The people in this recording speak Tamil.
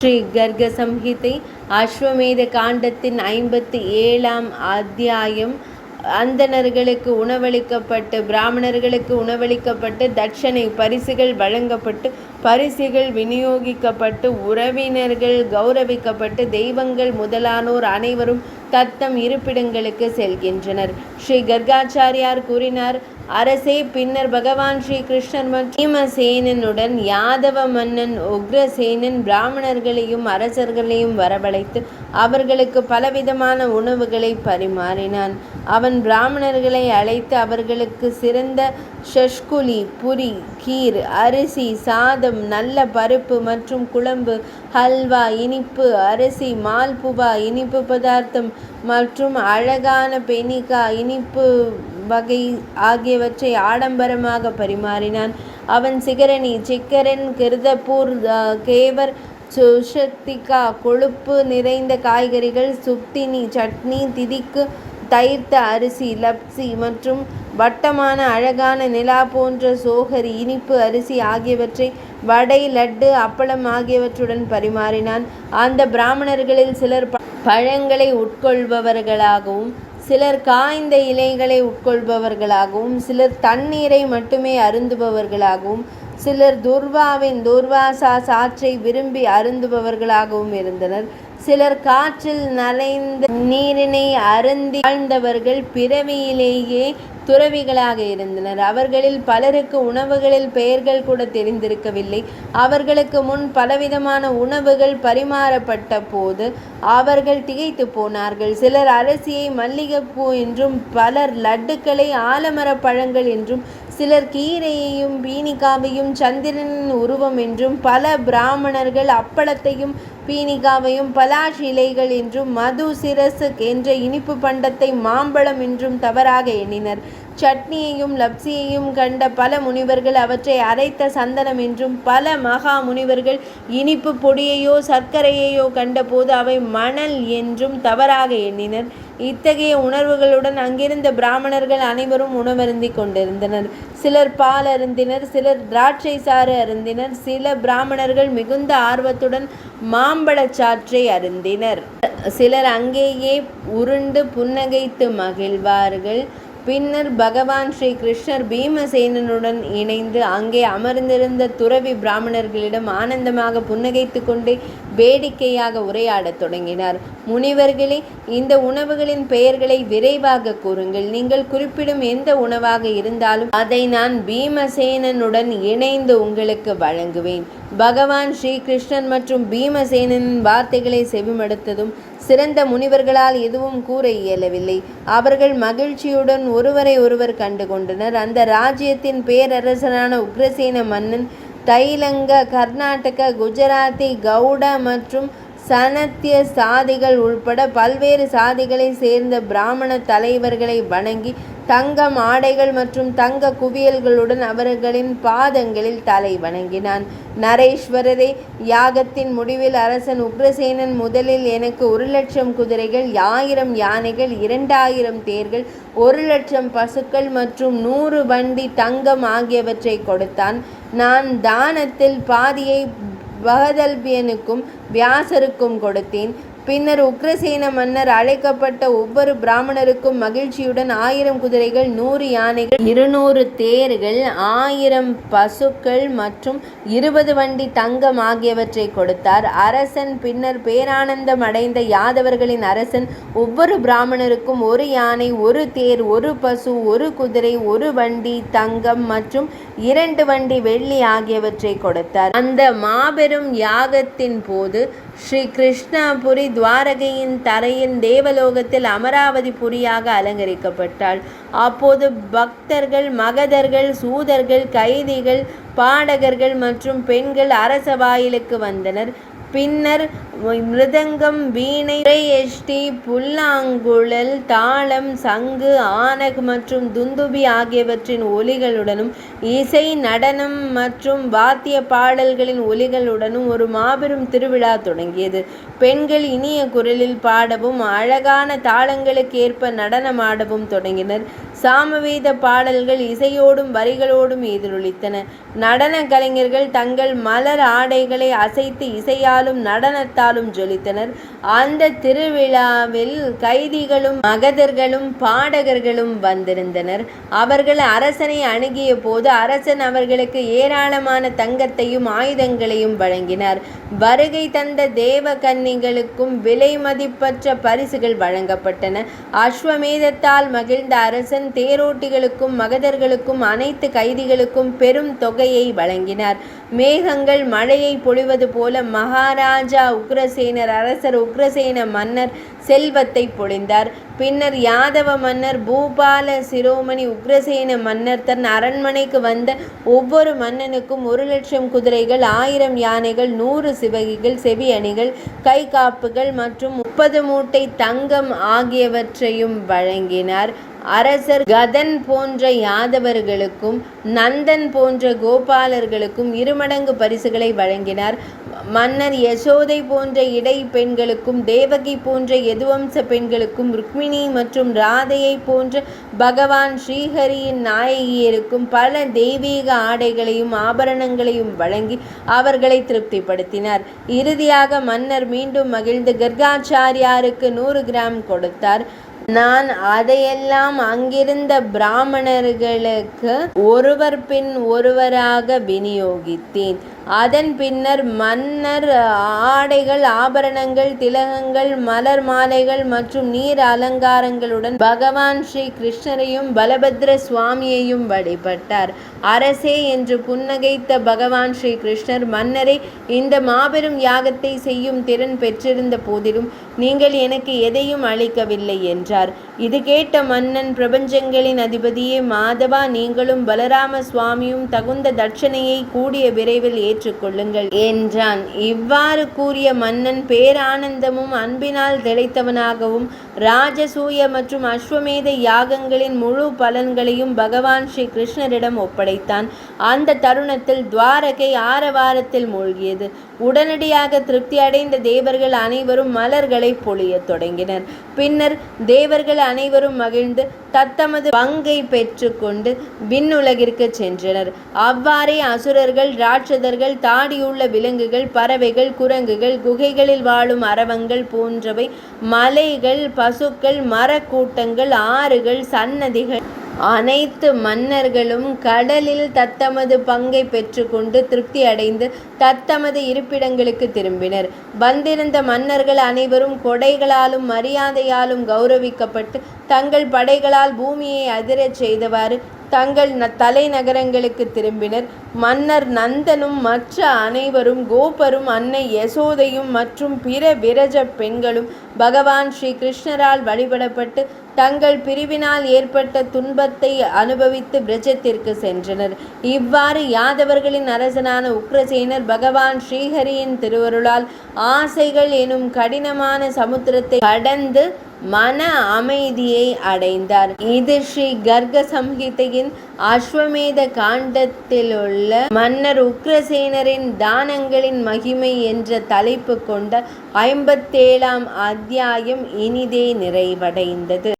ஸ்ரீ கர்க சம்ஹிதை அஸ்வமேத காண்டத்தின் 57ஆம் அத்தியாயம். அந்தணர்களுக்கு உணவளிக்கப்பட்டு பிராமணர்களுக்கு உணவளிக்கப்பட்டு தட்சணை பரிசுகள் வழங்கப்பட்டு பரிசுகள் விநியோகிக்கப்பட்டு உறவினர்கள் கௌரவிக்கப்பட்டு தெய்வங்கள் முதலானோர் அனைவரும் தத்தம் இருப்பிடங்களுக்கு செல்கின்றனர். ஸ்ரீ கர்காச்சாரியார் கூறினார், அரசே, பின்னர் பகவான் ஸ்ரீ கிருஷ்ணர் மற்றும் பீமசேனனுடன் யாதவ மன்னன் உக்ரசேனன் பிராமணர்களையும் அரசர்களையும் வரவழைத்து அவர்களுக்கு பலவிதமான உணவுகளை பரிமாறினான். அவன் பிராமணர்களை அழைத்து அவர்களுக்கு சிறந்த ஷஷ்குலி, புரி, கீர், அரிசி, சாதம், நல்ல பருப்பு மற்றும் குழம்பு, ஹல்வா, இனிப்பு, அரிசி, மால்புவா, இனிப்பு பதார்த்தம் மற்றும் அழகான பெனிகா, இனிப்பு வகை ஆகியவற்றை ஆடம்பரமாக பரிமாறினான். அவன் சிகரணி, சிக்கரன், கிருதப்பூர், கேவர், சுஷக்திகா, கொழுப்பு நிறைந்த காய்கறிகள், சுப்தினி, சட்னி, திதிக்கு, தைர்த்த அரிசி, லப்சி மற்றும் வட்டமான அழகான நிலா போன்ற சோகரி, இனிப்பு அரிசி ஆகியவற்றை வடை, லட்டு, அப்பளம் ஆகியவற்றுடன் பரிமாறினான். அந்த பிராமணர்களில் சிலர் பழங்களை உட்கொள்பவர்களாகவும் சிலர் காய்ந்த இலைகளை உட்கொள்பவர்களாகவும் சிலர் தண்ணீரை மட்டுமே அருந்துபவர்களாகவும் சிலர் துர்வாசா சாற்றை விரும்பி அருந்துபவர்களாகவும் இருந்தனர். சிலர் காற்றில் நனைந்த நீரினை அருந்தி வாழ்ந்தவர்கள் பிறவியிலேயே துறவிகளாக இருந்தனர். அவர்களில் பலருக்கு உணவுகளில் பெயர்கள் கூட தெரிந்திருக்கவில்லை. அவர்களுக்கு முன் பலவிதமான உணவுகள் பரிமாறப்பட்ட போது அவர்கள் திகைத்து போனார்கள். சிலர் அரிசியை மல்லிகைப்பூ என்றும் பலர் லட்டுக்களை ஆலமர பழங்கள் என்றும் சிலர் கீரையையும் பீனிகாவையும் சந்திரனின் உருவம் என்றும் பல பிராமணர்கள் அப்பளத்தையும் பீனிகாவையும் பலாஷ் இலைகள் என்றும் மது சிரசு என்ற இனிப்பு பண்டத்தை மாம்பழம் என்றும் தவறாக எண்ணினர். சட்னியையும் லப்சியையும் கண்ட பல முனிவர்கள் அவற்றை அரைத்த சந்தனம் என்றும் பல மகா முனிவர்கள் இனிப்பு பொடியையோ சர்க்கரையையோ கண்டபோது அவை மணல் என்றும் தவறாக எண்ணினர். இத்தகைய உணர்வுகளுடன் அங்கிருந்த பிராமணர்கள் அனைவரும் உணவருந்தி கொண்டிருந்தனர். சிலர் பால் அருந்தினர், சிலர் திராட்சை சாறு அருந்தினர். சில பிராமணர்கள் மிகுந்த ஆர்வத்துடன் மாம்பழச்சாற்றை அருந்தினர். சிலர் அங்கேயே உருண்டு புன்னகைத்து மகிழ்வார்கள். பின்னர் பகவான் ஸ்ரீ கிருஷ்ணர் பீமசேனனுடன் இணைந்து அங்கே அமர்ந்திருந்த துறவி பிராமணர்களிடம் ஆனந்தமாக புன்னகைத்து கொண்டே வேடிக்கையாக உரையாடத் தொடங்கினார். முனிவர்களே, இந்த உணவுகளின் பெயர்களை விரைவாக கூறுங்கள். நீங்கள் குறிப்பிடும் எந்த உணவாக இருந்தாலும் அதை நான் பீமசேனனுடன் இணைந்து உங்களுக்கு வழங்குவேன். பகவான் ஸ்ரீ கிருஷ்ணன் மற்றும் பீமசேனனின் வார்த்தைகளை செவிமடுத்ததும் சிறந்த முனிவர்களால் எதுவும் கூற இயலவில்லை. அவர்கள் மகிழ்ச்சியுடன் ஒருவரை ஒருவர் கண்டு கொண்டனர். அந்த ராஜ்யத்தின் பேரரசனான உக்ரசேன மன்னன் தைலங்க, கர்நாடக, குஜராத்தி, கவுட மற்றும் சனத்திய சாதிகள் உள்பட பல்வேறு சாதிகளை சேர்ந்த பிராமண தலைவர்களை வணங்கி தங்கம் ஆடைகள் மற்றும் தங்க குவியல்களுடன் அவர்களின் பாதங்களில் தலை வணங்கினான். நரேஸ்வரரே, யாகத்தின் முடிவில் அரசன் உக்ரசேனன் முதலில் எனக்கு 1,00,000 குதிரைகள், 1000 யானைகள், 2000 தேர்கள், 1,00,000 பசுக்கள் மற்றும் 100 வண்டி தங்கம் ஆகியவற்றை கொடுத்தான். நான் தானத்தில் பாதியை பகதல்பியனுக்கும் வியாசருக்கும் கொடுத்தேன். பின்னர் உக்ரசேன மன்னர் அழைக்கப்பட்ட ஒவ்வொரு பிராமணருக்கும் மகிழ்ச்சியுடன் 1000 குதிரைகள், 100 யானைகள், 200 தேர்கள், 1000 பசுக்கள் மற்றும் 20 வண்டி தங்கம் ஆகியவற்றை கொடுத்தார். அரசன் பின்னர் பேரானந்தம் அடைந்த யாதவர்களின் அரசன் ஒவ்வொரு பிராமணருக்கும் 1 யானை, 1 தேர், 1 பசு, 1 குதிரை, 1 வண்டி தங்கம் மற்றும் 2 வண்டி வெள்ளி ஆகியவற்றை கொடுத்தார். அந்த மாபெரும் யாகத்தின் போது ஸ்ரீ கிருஷ்ணபுரி துவாரகையின் தரையின் தேவலோகத்தில் அமராவதி புரியாக அலங்கரிக்கப்பட்டாள். அப்போது பக்தர்கள், மகதர்கள், சூதர்கள், கைதிகள், பாடகர்கள் மற்றும் பெண்கள் அரச வாயிலுக்கு வந்தனர். பின்னர் மிருதங்கம், வீணை, எஷ்டி, புல்லாங்குழல், தாளம், சங்கு, ஆனக் மற்றும் துந்துபி ஆகியவற்றின் ஒலிகளுடனும் இசை, நடனம் மற்றும் வாத்திய பாடல்களின் ஒலிகளுடனும் ஒரு மாபெரும் திருவிழா தொடங்கியது. பெண்கள் இனிய குரலில் பாடவும் அழகான தாளங்களுக்கு ஏற்ப நடனமாடவும் தொடங்கினர். சாமவேத பாடல்கள் இசையோடும் வரிகளோடும் எதிரொலித்தன. நடன கலைஞர்கள் தங்கள் மலர் ஆடைகளை அசைத்து இசையா கலைகளாலும் நடனத்தாலும் ஜொலித்தனர். அந்த திருவிழாவில் கைதிகளும் மகதர்களும் பாடகர்களும் வந்திருந்தனர். அவர்கள் அரசனை அணுகிய போது அரசன் அவர்களுக்கு ஏராளமான தங்கத்தையும் ஆயுதங்களையும் வழங்கினார். வருகை தந்த தேவ கன்னிகளுக்கும் விலை மதிப்பற்ற பரிசுகள் வழங்கப்பட்டன. அஸ்வமேதத்தால் மகிழ்ந்த அரசன் தேரோட்டிகளுக்கும் மகதர்களுக்கும் அனைத்து கைதிகளுக்கும் பெரும் தொகையை வழங்கினார். மேகங்கள் மழையை பொழிவது போல மகாராஜா உக்ரசேனர் அரசர் உக்ரசேன மன்னர் செல்வத்தை பொழிந்தார். பின்னர் யாதவ மன்னர் பூபால சிரோமணி உக்ரசேன மன்னர் தன் அரண்மனைக்கு வந்த ஒவ்வொரு மன்னனுக்கும் 1,00,000 குதிரைகள், 1000 யானைகள், 100 சிவகிகள், செவி அணிகள், கை காப்புகள் மற்றும் 30 மூட்டை தங்கம் ஆகியவற்றையும் வழங்கினார். அரசர் கதன் போன்ற யாதவர்களுக்கும் நந்தன் போன்ற கோபாலர்களுக்கும் 2 மடங்கு பரிசுகளை வழங்கினார். மன்னர் யசோதை போன்ற இடை பெண்களுக்கும், தேவகி போன்ற யதுவம்ச பெண்களுக்கும், ருக்மிணி மற்றும் ராதையை போன்ற பகவான் ஸ்ரீஹரியின் நாயகியருக்கும் பல தெய்வீக ஆடைகளையும் ஆபரணங்களையும் வழங்கி அவர்களை திருப்திப்படுத்தினார். இறுதியாக மன்னர் மீண்டும் மகிழ்ந்து கர்காச்சாரியாருக்கு 100 கிராம் கொடுத்தார். நான் அதையெல்லாம் அங்கிருந்த பிராமணர்களுக்கு ஒருவர் பின் ஒருவராக விநியோகித்தேன். அதன் பின்னர் மன்னர் ஆடைகள், ஆபரணங்கள், திலகங்கள், மலர் மாலைகள் மற்றும் நீர் அலங்காரங்களுடன் பகவான் ஸ்ரீ கிருஷ்ணரையும் பலபத்ர சுவாமியையும் வழிபட்டார். அரசே என்று புன்னகைத்த பகவான் ஸ்ரீ கிருஷ்ணர், மன்னரே, இந்த மாபெரும் யாகத்தை செய்யும் திறன் பெற்றிருந்த போதிலும் நீங்கள் எனக்கு எதையும் அளிக்கவில்லை என்றார். இது கேட்ட மன்னன், பிரபஞ்சங்களின் அதிபதியே மாதவா, நீங்களும் பலராம சுவாமியும் தகுந்த தட்சணையை கூடிய விரைவில் ஏற்றுக்கொள்ளுங்கள் என்றான். இவ்வாறு கூறிய மன்னன் பேரானந்தமும் அன்பினால் திளைத்தவனாகவும் ராஜசூய மற்றும் அஸ்வமேத யாகங்களின் முழு பலன்களையும் பகவான் ஸ்ரீ கிருஷ்ணரிடம் ஒப்படைத்தான். அந்த தருணத்தில் துவாரகை ஆரவாரத்தில் மூழ்கியது. உடனடியாக திருப்தி அடைந்த தேவர்கள் அனைவரும் மலர்களை பொழியத் தொடங்கினர். பின்னர் தேவர்கள் அனைவரும் மகிழ்ந்து தத்தமது பங்கை பெற்று கொண்டு விண்ணுலகிற்கு சென்றனர். அவ்வாறே அசுரர்கள், ராட்சதர்கள், தாடியுள்ள விலங்குகள், பறவைகள், குரங்குகள், குகைகளில் வாழும் அரவங்கள் போன்றவை, மலைகள், பசுக்கள், மரக்கூட்டங்கள், ஆறுகள், சன்னதிகள், அனைத்து மன்னர்களும் கடலில் தத்தமது பங்கை பெற்றுக்கொண்டு திருப்தி அடைந்து தத்தமது இருப்பிடங்களுக்கு திரும்பினர். வந்திருந்த மன்னர்கள் அனைவரும் கொடைகளாலும் மரியாதையாலும் கௌரவிக்கப்பட்டு தங்கள் படைகளால் பூமியை அதிரச் செய்தவாறு தங்கள் தலைநகரங்களுக்கு திரும்பினர். மன்னர் நந்தனும் மற்ற அனைவரும், கோபரும், அன்னை யசோதையும் மற்றும் பிற விரஜ பெண்களும் பகவான் ஸ்ரீ கிருஷ்ணரால் வழிபடப்பட்டு தங்கள் பிரிவினால் ஏற்பட்ட துன்பத்தை அனுபவித்து பிரஜத்திற்கு சென்றனர். இவ்வாறு யாதவர்களின் அரசனான உக்ரசேனர் பகவான் ஸ்ரீஹரியின் திருவருளால் ஆசைகள் எனும் கடினமான சமுத்திரத்தை கடந்து மன அமைதியை அடைந்தார். இது ஸ்ரீ கர்க சம்ஹிதையின் அஸ்வமேத காண்டத்திலுள்ள மன்னர் உக்ரசேனரின் தானங்களின் மகிமை என்ற தலைப்பு கொண்ட 57ஆம் அத்தியாயம் இனிதே நிறைவடைந்தது.